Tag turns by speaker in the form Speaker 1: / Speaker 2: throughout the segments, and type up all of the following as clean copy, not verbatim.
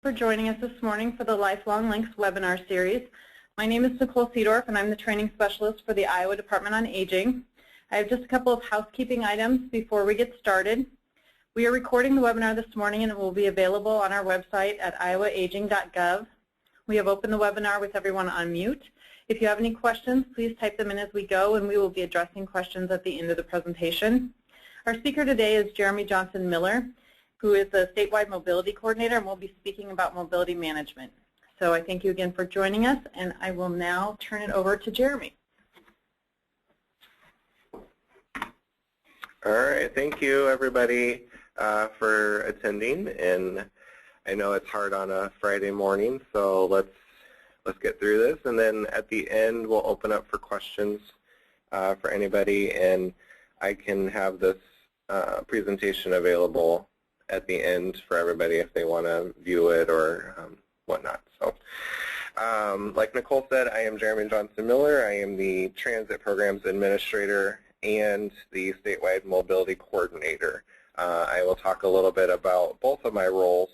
Speaker 1: For joining us this morning for the LifeLong Links webinar series. My name is Nicole Seedorf, and I'm the training specialist for the Iowa Department on Aging. I have just a couple of housekeeping items before we get started. We are recording the webinar this morning, and it will be available on our website at iowaaging.gov. We have opened the webinar with everyone on mute. If you have any questions, please type them in as we go, and we will be addressing questions at the end of the presentation. Our speaker today is Jeremy Johnson Miller, who is the Statewide Mobility Coordinator, and we'll be speaking about mobility management. So I thank you again for joining us, and I will now turn it over to Jeremy.
Speaker 2: All right, thank you everybody for attending, and I know it's hard on a Friday morning, so let's get through this, and then at the end we'll open up for questions for anybody, and I can have this presentation available at the end for everybody if they want to view it or whatnot. So, like Nicole said, I am Jeremy Johnson Miller. I am the Transit Programs Administrator and the Statewide Mobility Coordinator. I will talk a little bit about both of my roles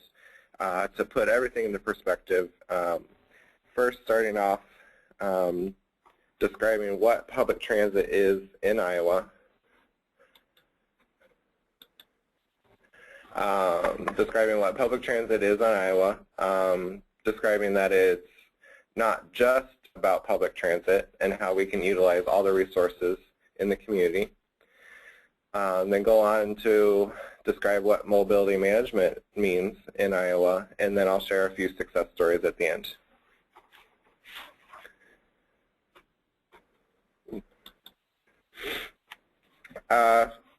Speaker 2: to put everything into perspective. First, starting off describing what public transit is in Iowa. Describing what public transit is in Iowa, describing that it's not just about public transit and how we can utilize all the resources in the community. Then go on to describe what mobility management means in Iowa, and then I'll share a few success stories at the end.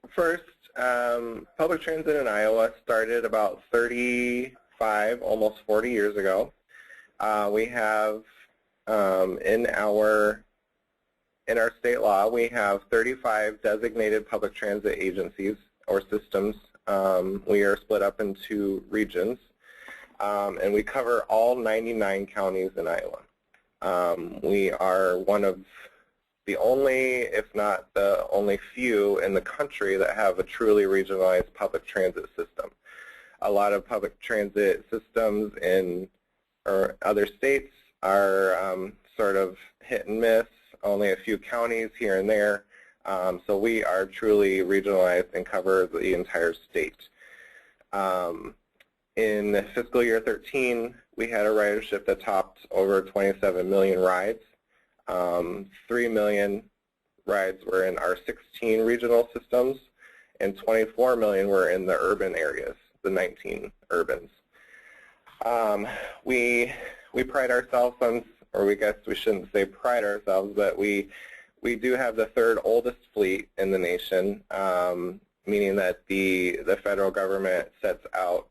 Speaker 2: First, public transit in Iowa started about 35, almost 40 years ago. We have in our state law, we have 35 designated public transit agencies or systems. We are split up into regions, and we cover all 99 counties in Iowa. We are one of the only, if not the only few in the country that have a truly regionalized public transit system. A lot of public transit systems in other states are sort of hit and miss, only a few counties here and there. So we are truly regionalized and cover the entire state. In fiscal year 13, we had a ridership that topped over 27 million rides. 3 million rides were in our 16 regional systems, and 24 million were in the urban areas, the 19 urbans. We pride ourselves on, or we guess we shouldn't say pride ourselves, but we do have the third oldest fleet in the nation, meaning that the federal government sets out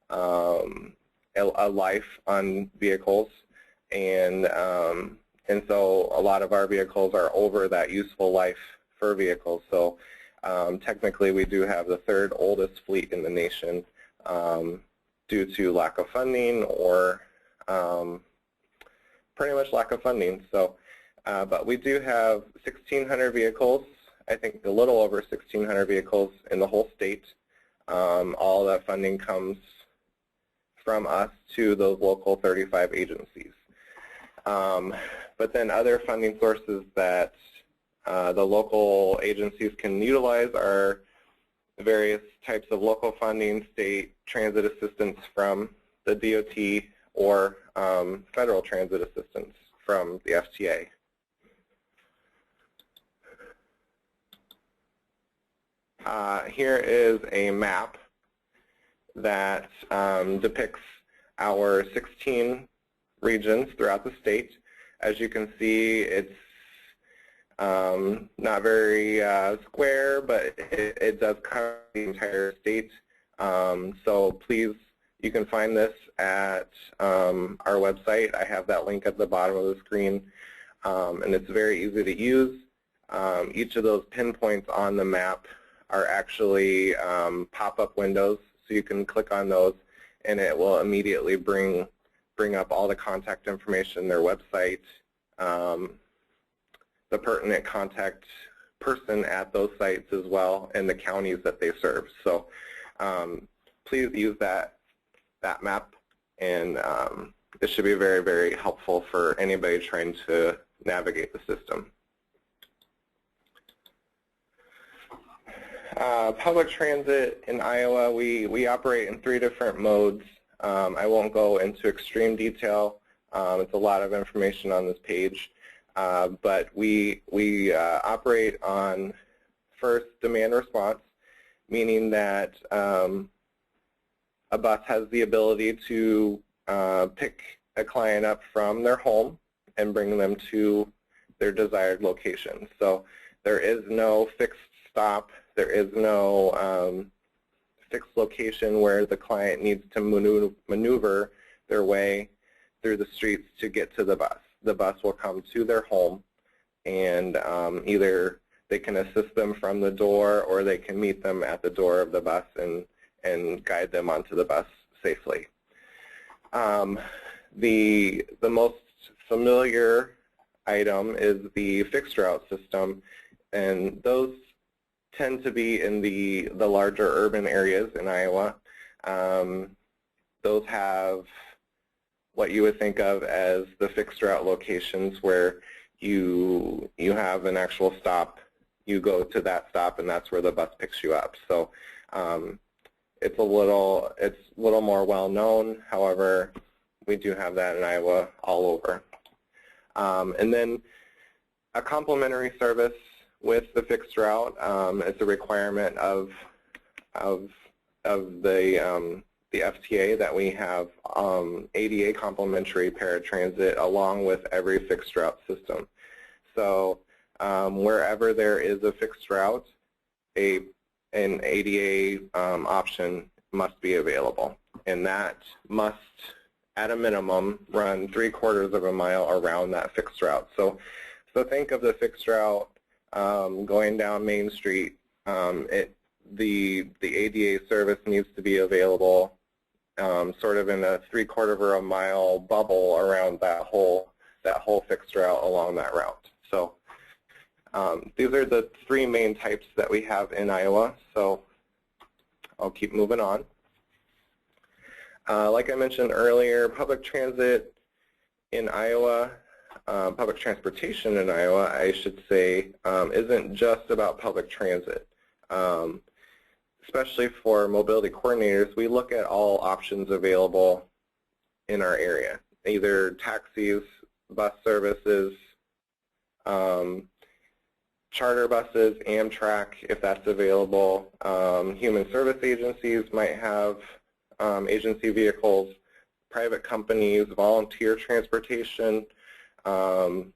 Speaker 2: a life on vehicles, and so a lot of our vehicles are over that useful life for vehicles. So technically we do have the third oldest fleet in the nation due to lack of funding or pretty much lack of funding. So, but we do have 1,600 vehicles, I think a little over 1,600 vehicles in the whole state. All that funding comes from us to those local 35 agencies. But then other funding sources that the local agencies can utilize are various types of local funding, state transit assistance from the DOT, or federal transit assistance from the FTA. Here is a map that depicts our 16 regions throughout the state. As you can see, it's not very square, but it does cover the entire state. So please, you can find this at our website. I have that link at the bottom of the screen, and it's very easy to use. Each of those pinpoints on the map are actually pop-up windows, so you can click on those, and it will immediately bring up all the contact information, their website, the pertinent contact person at those sites as well, and the counties that they serve. So please use that map and it should be very, very helpful for anybody trying to navigate the system. Public transit in Iowa, we operate in 3 different modes. I won't go into extreme detail. It's a lot of information on this page. But we operate on, first, demand response, meaning that a bus has the ability to pick a client up from their home and bring them to their desired location. So there is no fixed stop. There is no fixed location where the client needs to maneuver their way through the streets to get to the bus. The bus will come to their home, and either they can assist them from the door or they can meet them at the door of the bus and guide them onto the bus safely. The most familiar item is the fixed route system, and those tend to be in the larger urban areas in Iowa. Those have what you would think of as the fixed route locations, where you have an actual stop, you go to that stop, and that's where the bus picks you up. So it's a little more well known. However, we do have that in Iowa all over. And then a complementary service with the fixed route is a requirement of the FTA that we have ADA complementary paratransit along with every fixed route system. So wherever there is a fixed route, an ADA option must be available, and that must, at a minimum, run 3/4 of a mile around that fixed route. So think of the fixed route going down Main Street. The ADA service needs to be available sort of in a 3/4 of a mile bubble around that whole fixed route along that route. So these are the 3 main types that we have in Iowa. So I'll keep moving on. Like I mentioned earlier, public transit in Iowa, public transportation in Iowa, I should say, isn't just about public transit. Especially for mobility coordinators, we look at all options available in our area, either taxis, bus services, charter buses, Amtrak, if that's available. Human service agencies might have agency vehicles, private companies, volunteer transportation, and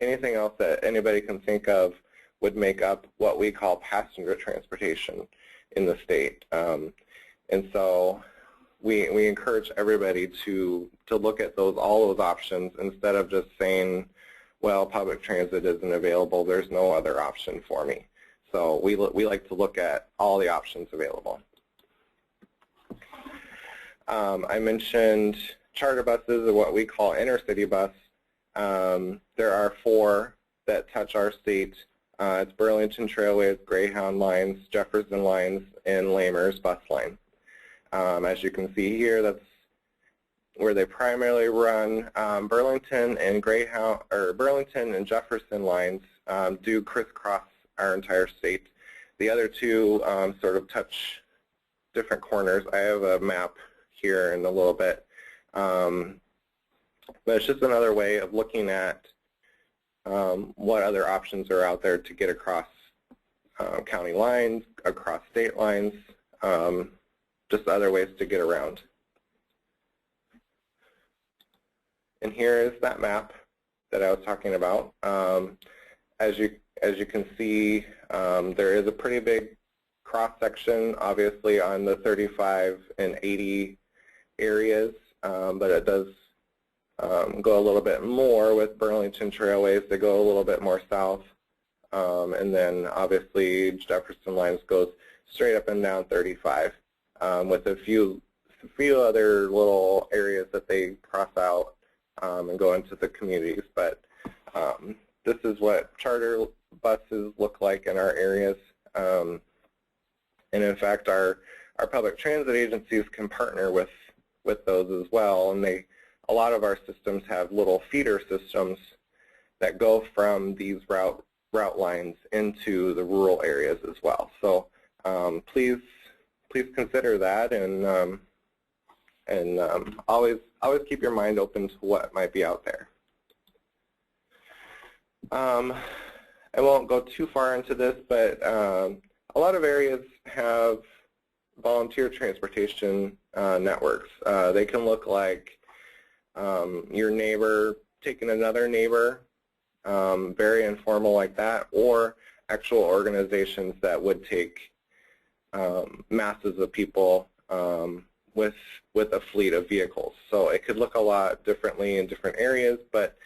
Speaker 2: anything else that anybody can think of would make up what we call passenger transportation in the state. And so we encourage everybody to look at all those options instead of just saying, well, public transit isn't available, there's no other option for me. So we like to look at all the options available. I mentioned charter buses, or what we call intercity bus. There are 4 that touch our state. It's Burlington Trailways, Greyhound lines, Jefferson lines, and Lamers bus line. As you can see here, that's where they primarily run. Burlington and Greyhound, or Burlington and Jefferson lines do crisscross our entire state. The other 2 sort of touch different corners. I have a map here in a little bit. But it's just another way of looking at what other options are out there to get across county lines, across state lines, just other ways to get around. And here is that map that I was talking about. As you can see, there is a pretty big cross-section, obviously, on the 35 and 80 areas, but it does go a little bit more with Burlington Trailways. They go a little bit more south, and then obviously Jefferson lines goes straight up and down 35, with a few other little areas that they cross out and go into the communities. But this is what charter buses look like in our areas, and in fact our public transit agencies can partner with with those as well. And a lot of our systems have little feeder systems that go from these route lines into the rural areas as well. So please consider that, and always keep your mind open to what might be out there. I won't go too far into this, but a lot of areas have volunteer transportation networks. They can look like your neighbor taking another neighbor, very informal like that, or actual organizations that would take masses of people with a fleet of vehicles. So it could look a lot differently in different areas, but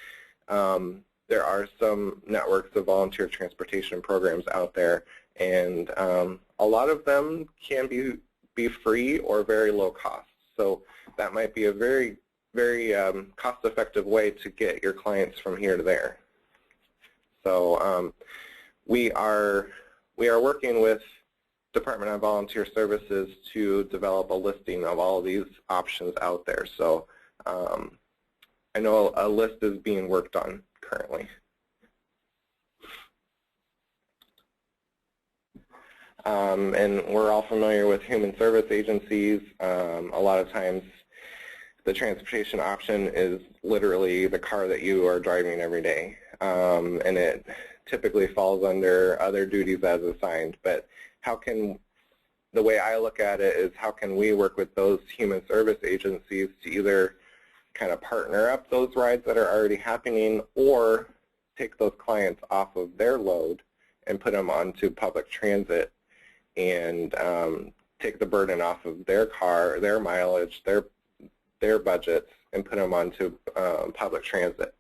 Speaker 2: there are some networks of volunteer transportation programs out there, and a lot of them can be free or very low cost. So that might be a very cost-effective way to get your clients from here to there. So we are working with Department of Volunteer Services to develop a listing of all of these options out there. So I know a list is being worked on currently. And we're all familiar with human service agencies. A lot of times the transportation option is literally the car that you are driving every day. And it typically falls under other duties as assigned. But the way I look at it is, how can we work with those human service agencies to either kind of partner up those rides that are already happening, or take those clients off of their load and put them onto public transit, and take the burden off of their car, their mileage, their budgets, and put them onto public transit.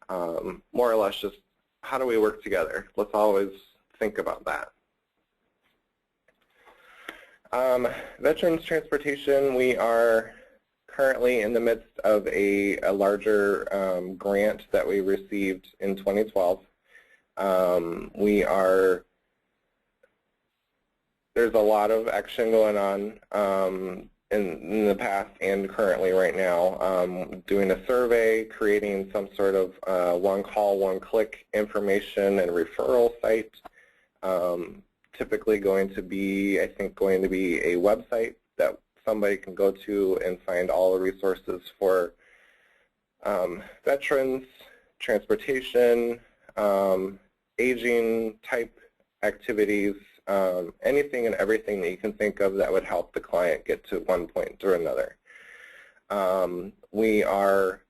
Speaker 2: More or less just, how do we work together? Let's always think about that. Veterans transportation, we are currently in the midst of a larger grant that we received in 2012. There's a lot of action going on in the past and currently right now, doing a survey, creating some sort of one-call, one-click information and referral site. Typically going to be, I think, going to be a website that somebody can go to and find all the resources for veterans, transportation, aging type activities, anything and everything that you can think of that would help the client get to one point or another. We are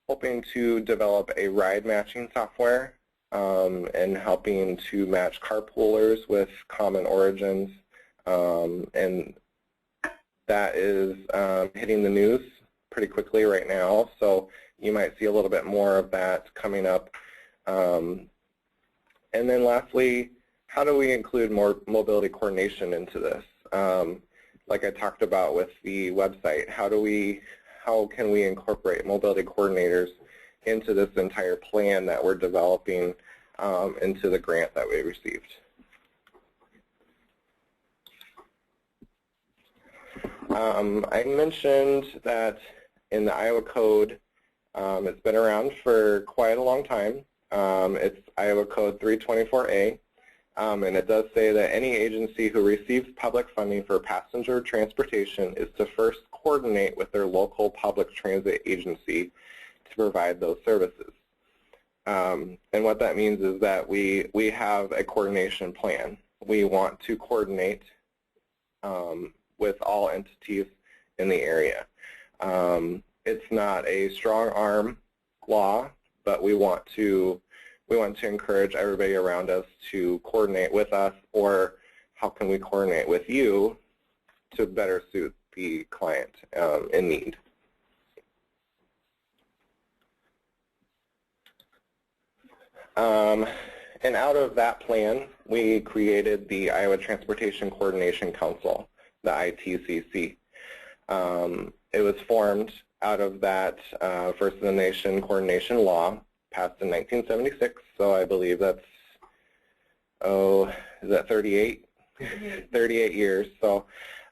Speaker 2: hoping to develop a ride matching software and helping to match carpoolers with common origins, and that is hitting the news pretty quickly right now, so you might see a little bit more of that coming up. And then lastly, how do we include more mobility coordination into this? Like I talked about with the website, how can we incorporate mobility coordinators into this entire plan that we're developing into the grant that we received? I mentioned that in the Iowa Code, it's been around for quite a long time. It's Iowa Code 324A, and it does say that any agency who receives public funding for passenger transportation is to first coordinate with their local public transit agency to provide those services. And what that means is that we have a coordination plan. We want to coordinate with all entities in the area. It's not a strong arm law, but we want to encourage everybody around us to coordinate with us, or how can we coordinate with you to better suit the client in need. And out of that plan, we created the Iowa Transportation Coordination Council, the ITCC. It was formed out of that First in the Nation coordination law passed in 1976, so I believe that's, is that 38? 38 years. So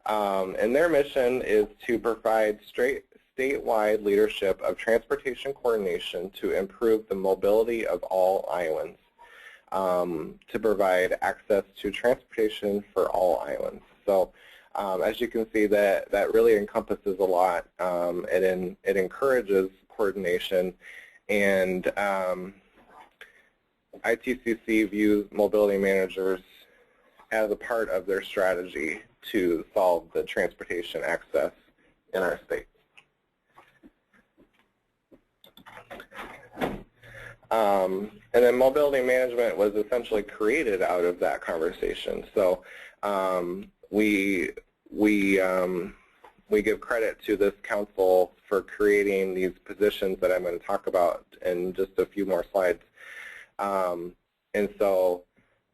Speaker 2: And their mission is to provide statewide leadership of transportation coordination to improve the mobility of all Iowans, to provide access to transportation for all Iowans. So as you can see, that really encompasses a lot. It encourages coordination, and ITCC views mobility managers as a part of their strategy to solve the transportation access in our state. And then mobility management was essentially created out of that conversation. So we give credit to this council for creating these positions that I'm going to talk about in just a few more slides. And so,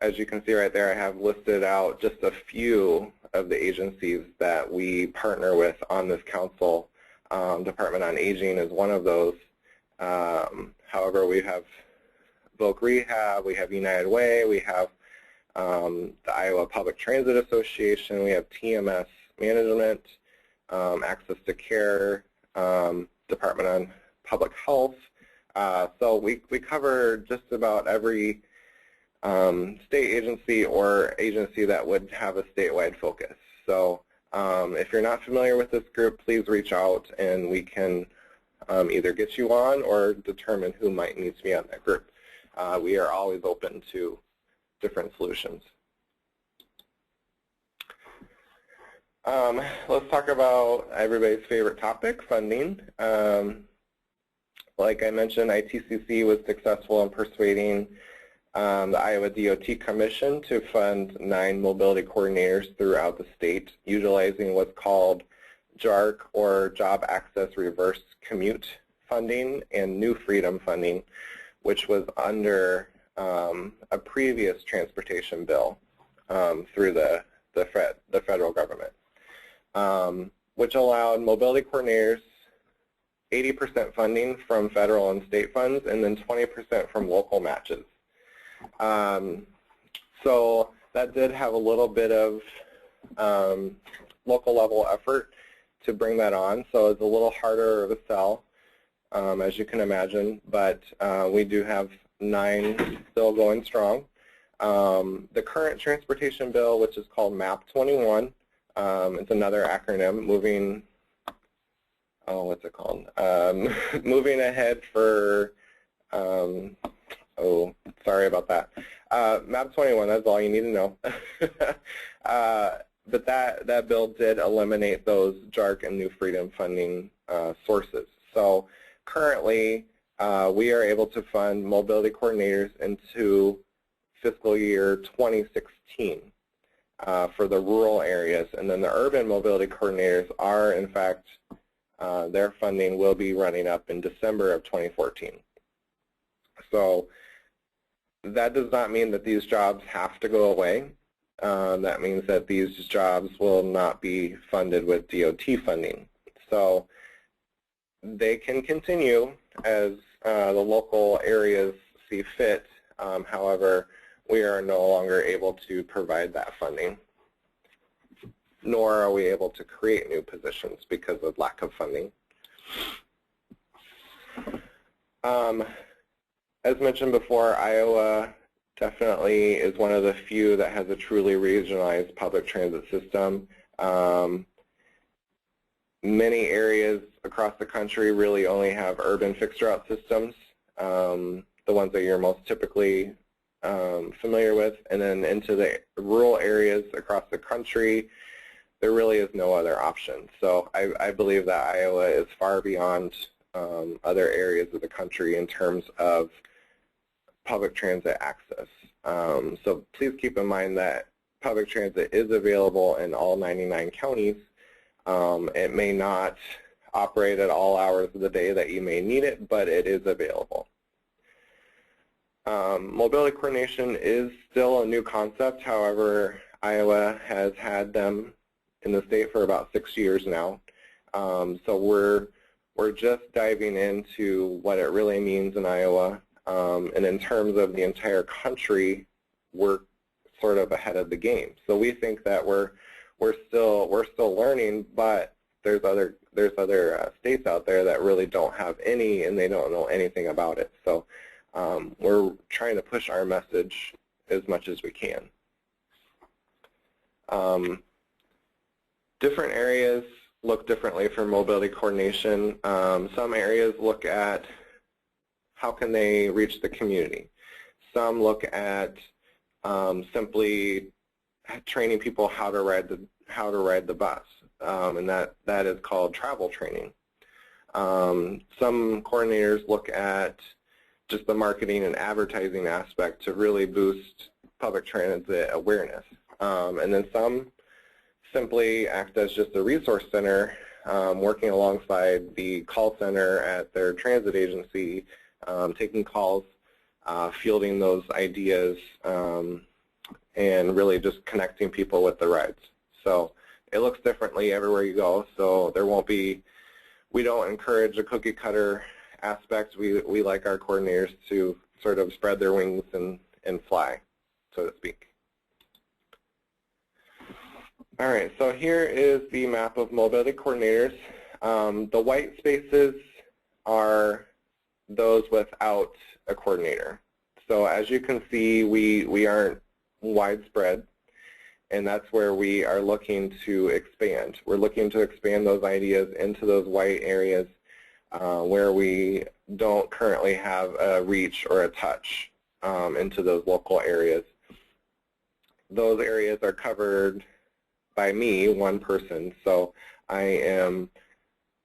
Speaker 2: as you can see right there, I have listed out just a few of the agencies that we partner with on this council. Department on Aging is one of those. However, we have Voc Rehab, we have United Way, we have the Iowa Public Transit Association, we have TMS Management, Access to Care, Department on Public Health. So we cover just about every state agency or agency that would have a statewide focus. So if you're not familiar with this group, please reach out and we can either get you on or determine who might need to be on that group. We are always open to different solutions. Let's talk about everybody's favorite topic, funding. Like I mentioned, ITCC was successful in persuading the Iowa DOT Commission to fund 9 mobility coordinators throughout the state, utilizing what's called JARC, or Job Access Reverse Commute funding, and New Freedom funding, which was under a previous transportation bill through the federal government, which allowed mobility coordinators 80% funding from federal and state funds, and then 20% from local matches. So that did have a little bit of local level effort to bring that on, so it's a little harder of a sell, as you can imagine, but we do have 9 still going strong. The current transportation bill, which is called MAP 21, it's another acronym, what's it called? Moving ahead for, oh, sorry about that. MAP 21, that's all you need to know. But that bill did eliminate those JARC and New Freedom funding sources. So currently, we are able to fund mobility coordinators into fiscal year 2016 for the rural areas. And then the urban mobility coordinators are, in fact, their funding will be running up in December of 2014. So that does not mean that these jobs have to go away. That means that these jobs will not be funded with DOT funding. So they can continue as the local areas see fit. However, we are no longer able to provide that funding, nor are we able to create new positions because of lack of funding. As mentioned before, Iowa definitely is one of the few that has a truly regionalized public transit system. Many areas across the country really only have urban fixed route systems, the ones that you're most typically familiar with, and then into the rural areas across the country, there really is no other option. So I believe that Iowa is far beyond other areas of the country in terms of public transit access. So please keep in mind that public transit is available in all 99 counties. It may not operate at all hours of the day that you may need it, but it is available. Mobility coordination is still a new concept. However, Iowa has had them in the state for about 6 years now. So we're just diving into what it really means in Iowa. And in terms of the entire country, we're sort of ahead of the game. So we think that we're we're still learning, but there's other states out there that really don't have any, and they don't know anything about it. So we're trying to push our message as much as we can. Different areas look differently for mobility coordination. Some areas look at how can they reach the community. Some look at simply training people how to ride the bus, and that is called travel training. Some coordinators look at just the marketing and advertising aspect to really boost public transit awareness, and then some simply act as just a resource center, working alongside the call center at their transit agency, taking calls, fielding those ideas, and really just connecting people with the rides. So it looks differently everywhere you go, so there won't be, we don't encourage a cookie cutter aspect. We like our coordinators to sort of spread their wings and fly, so to speak. All right, so here is the map of mobility coordinators. The white spaces are those without a coordinator. So as you can see, we aren't widespread, and that's where we are looking to expand. We're looking to expand those ideas into those white areas where we don't currently have a reach or a touch into those local areas. Those areas are covered by me, one person, so I am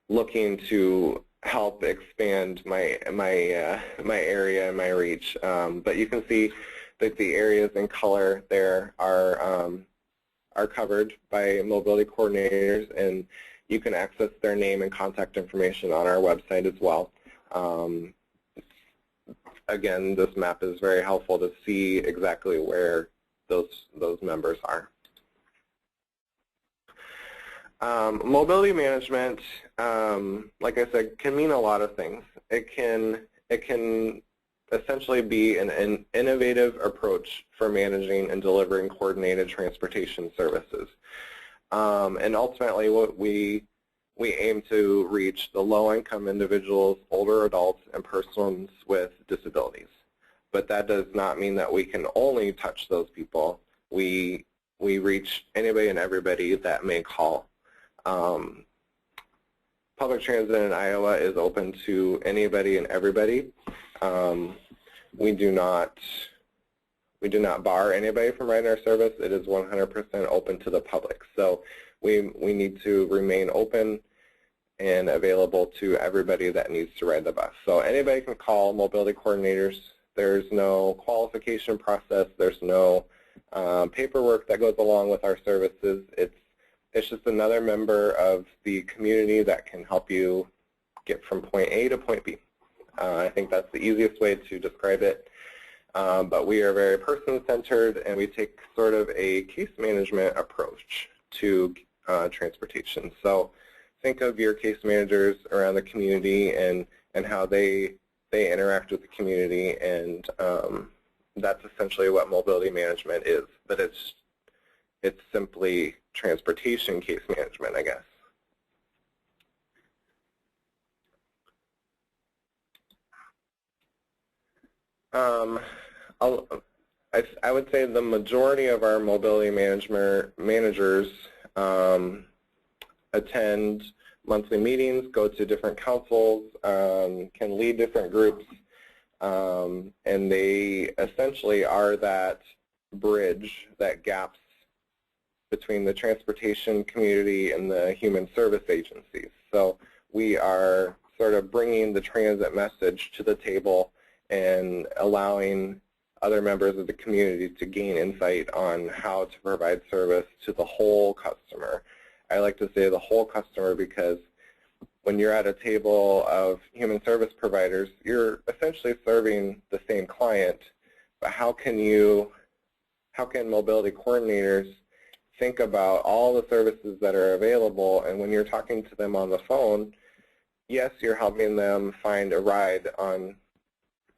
Speaker 2: looking to help expand my area and my reach. But you can see that the areas in color there are covered by mobility coordinators, and you can access their name and contact information on our website as well. Again, this map is very helpful to see exactly where those members are. Mobility management, like I said, can mean a lot of things. It can essentially be an innovative approach for managing and delivering coordinated transportation services. And ultimately, what we aim to reach the low-income individuals, older adults, and persons with disabilities. But that does not mean that we can only touch those people. We reach anybody and everybody that may call. Public transit in Iowa is open to anybody and everybody. We do not bar anybody from riding our service. It is 100% open to the public. So we need to remain open and available to everybody that needs to ride the bus. So anybody can call mobility coordinators. There's no qualification process. There's no paperwork that goes along with our services. It's just another member of the community that can help you get from point A to point B. I think that's the easiest way to describe it. But we are very person-centered, and we take sort of a case management approach to transportation. So think of your case managers around the community and how they interact with the community, and that's essentially what mobility management is. But it's simply transportation case management, I guess. I would say the majority of our mobility managers attend monthly meetings, go to different councils, can lead different groups, and they essentially are that bridge, that gaps between the transportation community and the human service agencies. So we are sort of bringing the transit message to the table and allowing other members of the community to gain insight on how to provide service to the whole customer. I like to say the whole customer because when you're at a table of human service providers, you're essentially serving the same client, but how can mobility coordinators think about all the services that are available, and when you're talking to them on the phone, yes, you're helping them find a ride on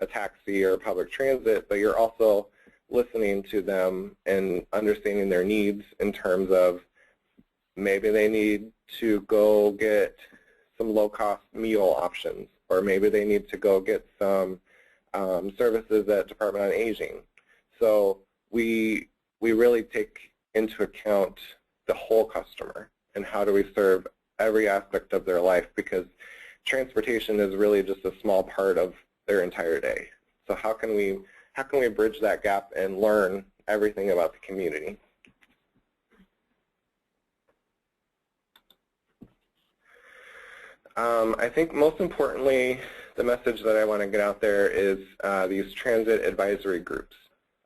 Speaker 2: a taxi or public transit, but you're also listening to them and understanding their needs in terms of Maybe they need to go get some low-cost meal options, or maybe they need to go get some services at Department on Aging. So we really take into account the whole customer and how do we serve every aspect of their life, because transportation is really just a small part of their entire day. So how can we bridge that gap and learn everything about the community? I think most importantly, the message that I want to get out there is these transit advisory groups.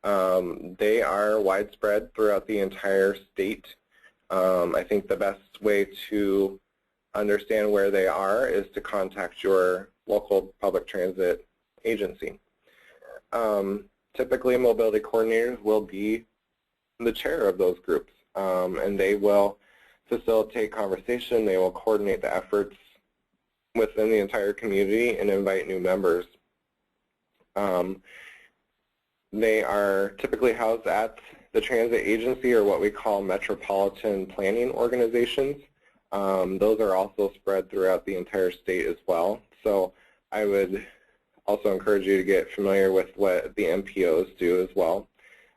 Speaker 2: They are widespread throughout the entire state. I think the best way to understand where they are is to contact your local public transit agency. Typically, mobility coordinators will be the chair of those groups, and they will facilitate conversation. They will coordinate the efforts within the entire community and invite new members. They are typically housed at the transit agency, or what we call metropolitan planning organizations. Those are also spread throughout the entire state as well. So I would also encourage you to get familiar with what the MPOs do as well.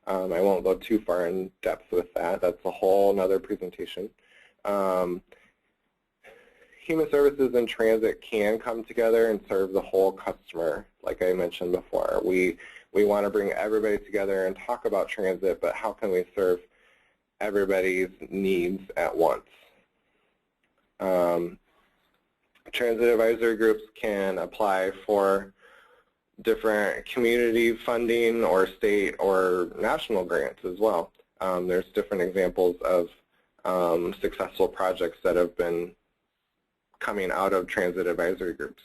Speaker 2: I won't go too far in depth with that. That's a whole other presentation. Human services and transit can come together and serve the whole customer, like I mentioned before. We want to bring everybody together and talk about transit, but how can we serve everybody's needs at once? Transit advisory groups can apply for different community funding or state or national grants as well. There's different examples of successful projects that have been coming out of transit advisory groups.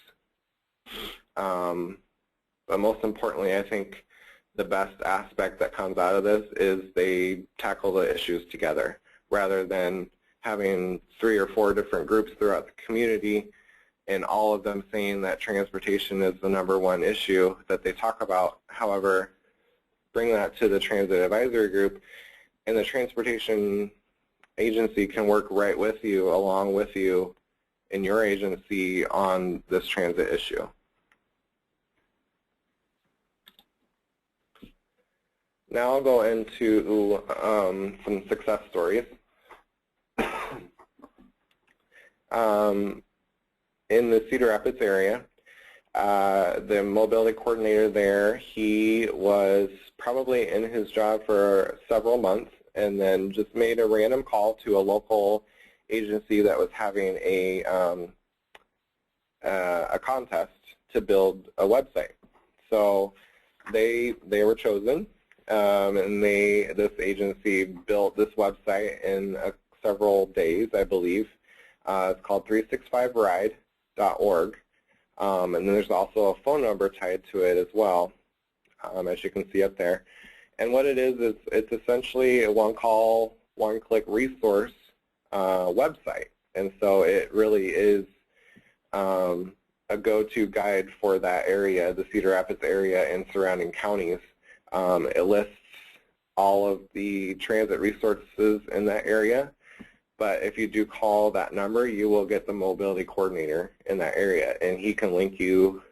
Speaker 2: But most importantly, I think the best aspect that comes out of this is they tackle the issues together rather than having 3 or 4 different groups throughout the community and all of them saying that transportation is the #1 issue that they talk about. However, bring that to the transit advisory group, and the transportation agency can work right with you, along with you in your agency on this transit issue. Now I'll go into some success stories. In the Cedar Rapids area, the mobility coordinator there, he was probably in his job for several months and then just made a random call to a local agency that was having a contest to build a website. So they were chosen, and this agency built this website in several days, I believe. It's called 365ride.org, and then there's also a phone number tied to it as well, as you can see up there. And what it is it's essentially a one-call, one-click resource website, and so it really is a go-to guide for that area, the Cedar Rapids area and surrounding counties. It lists all of the transit resources in that area, but if you do call that number, you will get the mobility coordinator in that area, and he can link you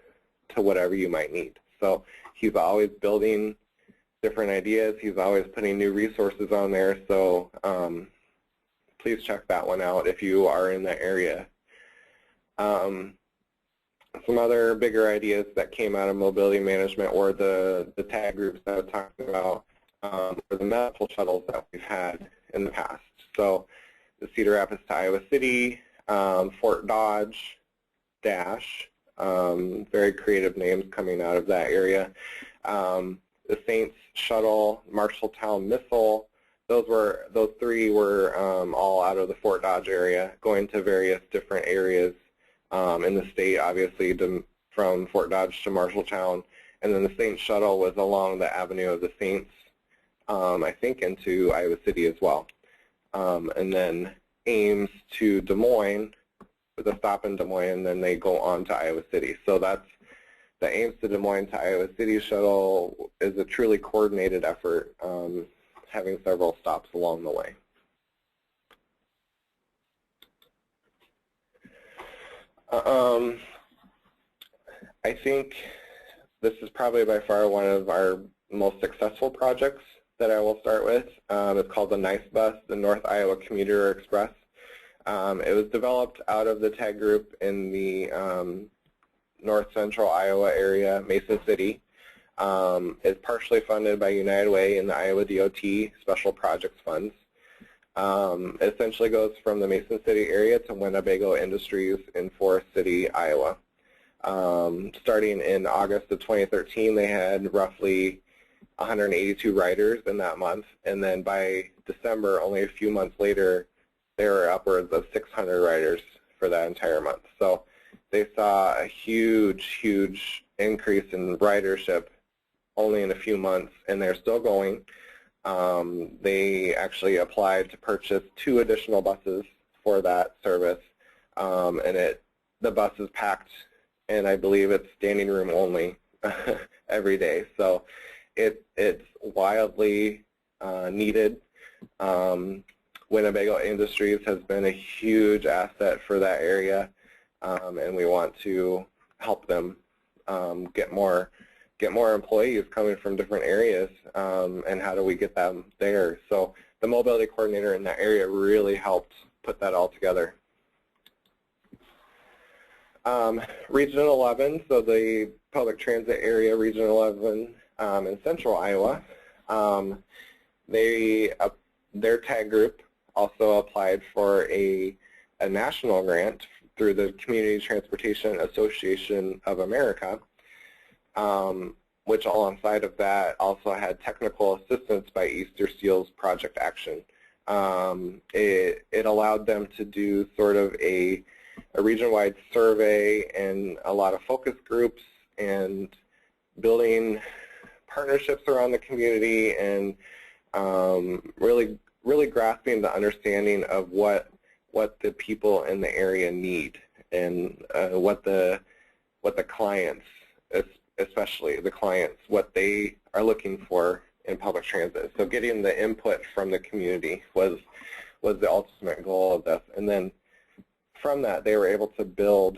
Speaker 2: to whatever you might need. So he's always building different ideas. He's always putting new resources on there, so please check that one out if you are in that area. Some other bigger ideas that came out of mobility management or the tag groups that I was talking about, or the medical shuttles that we've had in the past. So the Cedar Rapids to Iowa City, Fort Dodge, Dash, very creative names coming out of that area. The Saints Shuttle, Marshalltown Missile, those 3 were all out of the Fort Dodge area, going to various different areas in the state, obviously, from Fort Dodge to Marshalltown. And then the Saints Shuttle was along the Avenue of the Saints, I think into Iowa City as well. And then Ames to Des Moines, with a stop in Des Moines, and then they go on to Iowa City. So that's the Ames to Des Moines to Iowa City shuttle is a truly coordinated effort, having several stops along the way. I think this is probably by far one of our most successful projects that I will start with. It's called the NICE Bus, the North Iowa Commuter Express. It was developed out of the TAG group in the north central Iowa area, Mason City. It's partially funded by United Way and the Iowa DOT Special Projects Funds. It essentially goes from the Mason City area to Winnebago Industries in Forest City, Iowa. Starting in August of 2013, they had roughly 182 riders in that month, and then by December, only a few months later, there were upwards of 600 riders for that entire month. So they saw a huge, huge increase in ridership only in a few months, and they're still going. They actually applied to purchase 2 additional buses for that service, and the bus is packed, and I believe it's standing room only every day. So it's wildly needed. Winnebago Industries has been a huge asset for that area, and we want to help them get more employees coming from different areas, and how do we get them there. So the mobility coordinator in that area really helped put that all together. Region 11, so the public transit area, Region 11 in central Iowa, their TAG group also applied for a national grant through the Community Transportation Association of America, which alongside of that also had technical assistance by Easter Seals Project Action. It allowed them to do sort of a region-wide survey and a lot of focus groups and building partnerships around the community and really grasping the understanding of what the people in the area need and what the clients, especially the clients, what they are looking for in public transit. So getting the input from the community was the ultimate goal of this. And then from that, they were able to build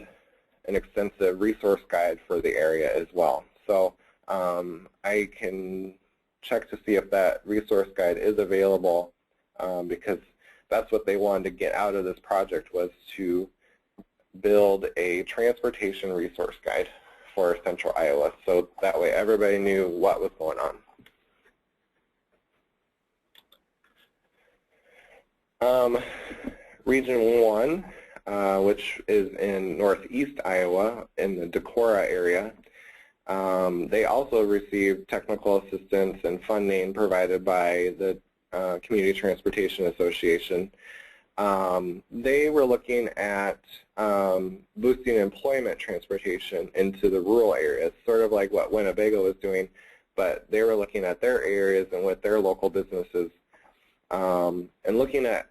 Speaker 2: an extensive resource guide for the area as well. So I can check to see if that resource guide is available, because that's what they wanted to get out of this project, was to build a transportation resource guide for central Iowa, so that way everybody knew what was going on. Region 1, which is in northeast Iowa in the Decorah area, they also received technical assistance and funding provided by the Community Transportation Association. They were looking at boosting employment transportation into the rural areas, sort of like what Winnebago was doing, but they were looking at their areas and with their local businesses, and looking at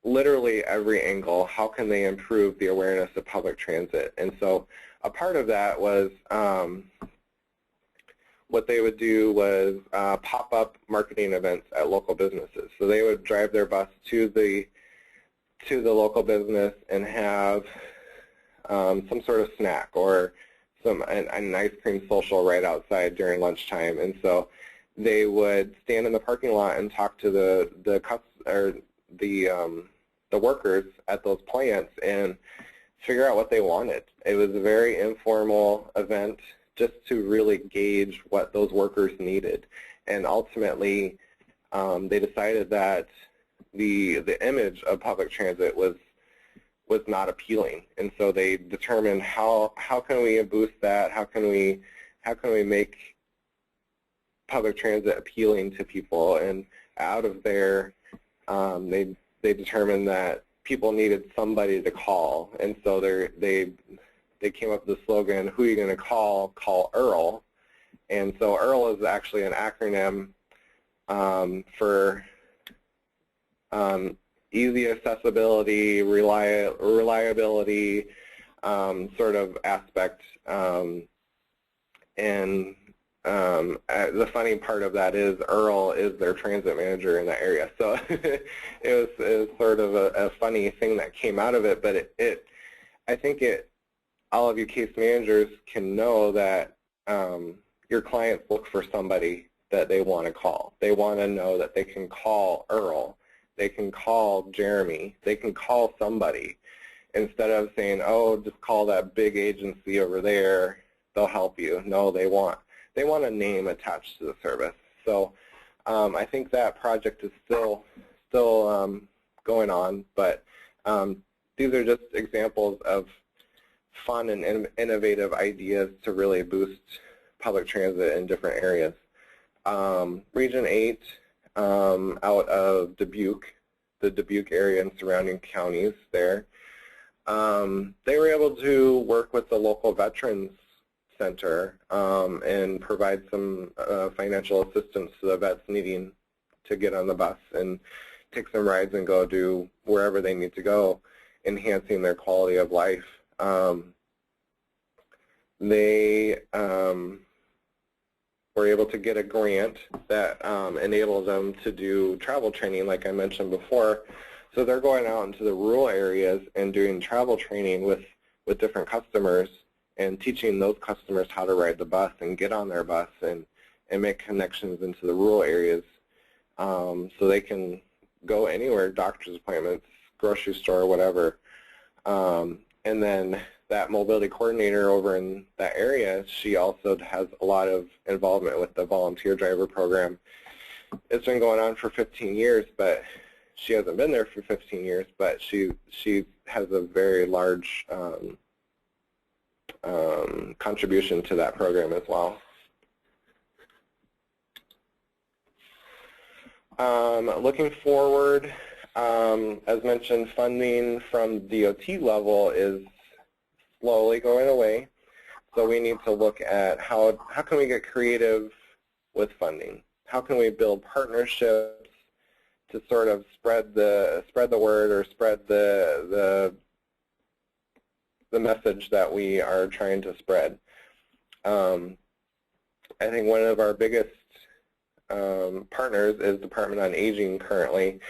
Speaker 2: literally every angle, how can they improve the awareness of public transit. And so a part of that was what they would do was pop-up marketing events at local businesses. So they would drive their bus to the local business and have some sort of snack or an ice cream social right outside during lunchtime. And so they would stand in the parking lot and talk to the workers at those plants and figure out what they wanted. It was a very informal event just to really gauge what those workers needed. And ultimately, they decided that the image of public transit was not appealing, and so they determined how can we boost that? How can we make public transit appealing to people? And out of there, they determined that people needed somebody to call, and so they came up with the slogan, "Who are you going to call? Call Earl." And so Earl is actually an acronym for easy accessibility, reliability sort of aspect. And the funny part of that is Earl is their transit manager in that area. So it was sort of a funny thing that came out of it, but I think it all of you case managers can know that your clients look for somebody that they want to call. They want to know that they can call Earl, they can call Jeremy, they can call somebody instead of saying, oh, just call that big agency over there, they'll help you. No, they want a name attached to the service. So I think that project is still going on, but these are just examples of fun and innovative ideas to really boost public transit in different areas. Region 8 out of Dubuque, the Dubuque area and surrounding counties there, they were able to work with the local veterans center and provide some financial assistance to the vets needing to get on the bus and take some rides and go do wherever they need to go, enhancing their quality of life. They were able to get a grant that enabled them to do travel training, like I mentioned before. So they're going out into the rural areas and doing travel training with different customers and teaching those customers how to ride the bus and get on their bus and make connections into the rural areas so they can go anywhere, doctor's appointments, grocery store, whatever. And then that mobility coordinator over in that area, she also has a lot of involvement with the volunteer driver program. It's been going on for 15 years, but she hasn't been there for 15 years, but she has a very large contribution to that program as well. Looking forward, as mentioned, funding from DOT level is slowly going away. So we need to look at how can we get creative with funding? How can we build partnerships to sort of spread the word or spread the message that we are trying to spread? I think one of our biggest partners is Department on Aging currently.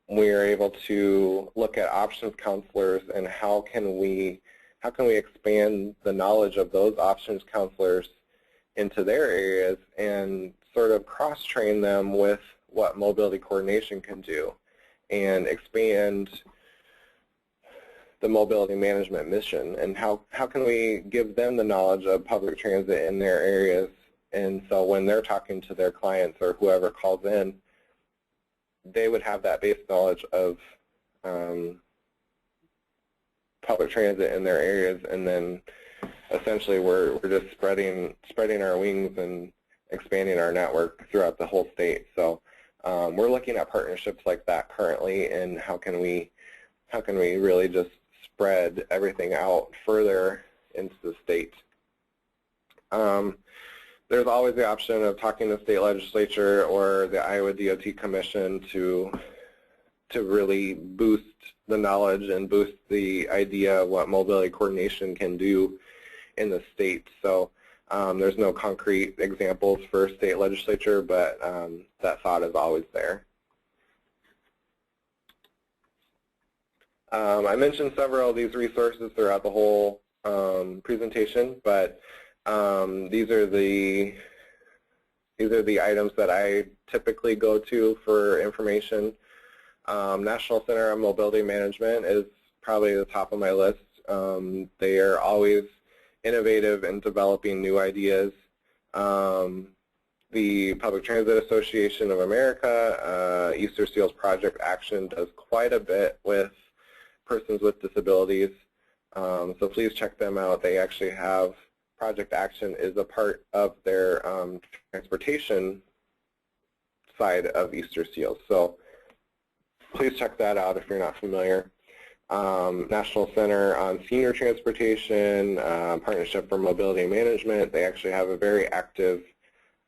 Speaker 2: We are able to look at options counselors and how can we expand the knowledge of those options counselors into their areas and sort of cross-train them with what mobility coordination can do and expand the mobility management mission, and how can we give them the knowledge of public transit in their areas, and so when they're talking to their clients or whoever calls in, they would have that base knowledge of public transit in their areas, and then essentially we're just spreading our wings and expanding our network throughout the whole state. So we're looking at partnerships like that currently, and how can we really just spread everything out further into the state. There's always the option of talking to the state legislature or the Iowa DOT Commission to really boost the knowledge and boost the idea of what mobility coordination can do in the state. So there's no concrete examples for state legislature, but that thought is always there. I mentioned several of these resources throughout the whole presentation, but these are the items that I typically go to for information. National Center on Mobility Management is probably the top of my list. They are always innovative in developing new ideas. The Public Transit Association of America, Easter Seals Project Action does quite a bit with persons with disabilities. So please check them out. They actually have Project Action is a part of their transportation side of Easter Seals. So please check that out if you're not familiar. National Center on Senior Transportation, Partnership for Mobility Management, they actually have a very active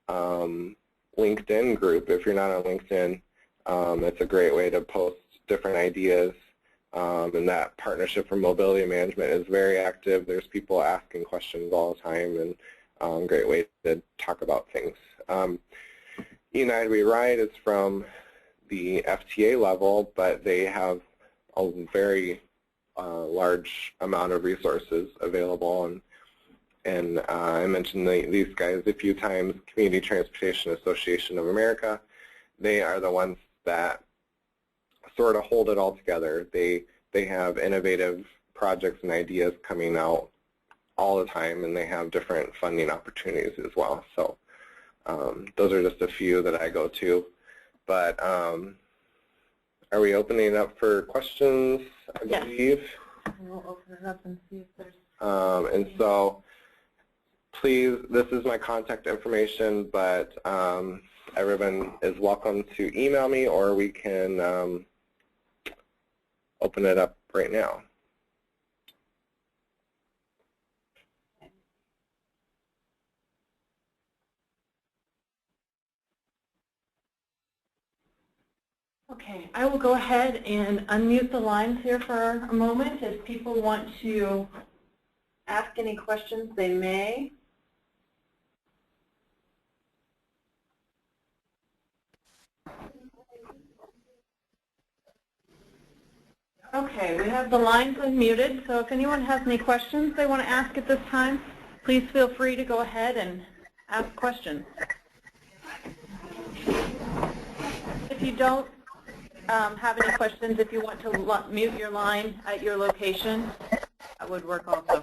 Speaker 2: LinkedIn group. If you're not on LinkedIn, it's a great way to post different ideas. And that Partnership for Mobility Management is very active. There's people asking questions all the time, and great way to talk about things. United We Ride is from the FTA level, but they have a large amount of resources available. And I mentioned these guys a few times, Community Transportation Association of America. They are the ones that sort of hold it all together. They have innovative projects and ideas coming out all the time, and they have different funding opportunities as well. So those are just a few that I go to. But are we opening it up for questions, I believe?
Speaker 1: Yes. We'll open it up and see if there's...
Speaker 2: And so please, this is my contact information, but everyone is welcome to email me, or we can open it up right now. Okay, I will go ahead and unmute the lines here for a moment. If people want to ask any questions, they may. Okay, we have the lines unmuted, so if anyone has any questions they want to ask at this time, please feel free to go ahead and ask questions. If you don't have any questions, if you want to mute your line at your location, that would work also.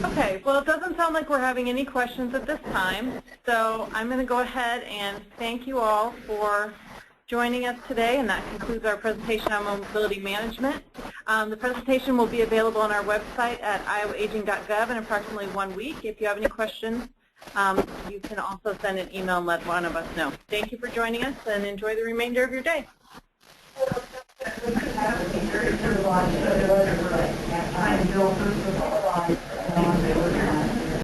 Speaker 2: Okay, well, it doesn't sound like we're having any questions at this time, so I'm going to go ahead and thank you all for joining us today, and that concludes our presentation on mobility management. The presentation will be available on our website at iowaaging.gov in approximately 1 week. If you have any questions, you can also send an email and let one of us know. Thank you for joining us, and enjoy the remainder of your day.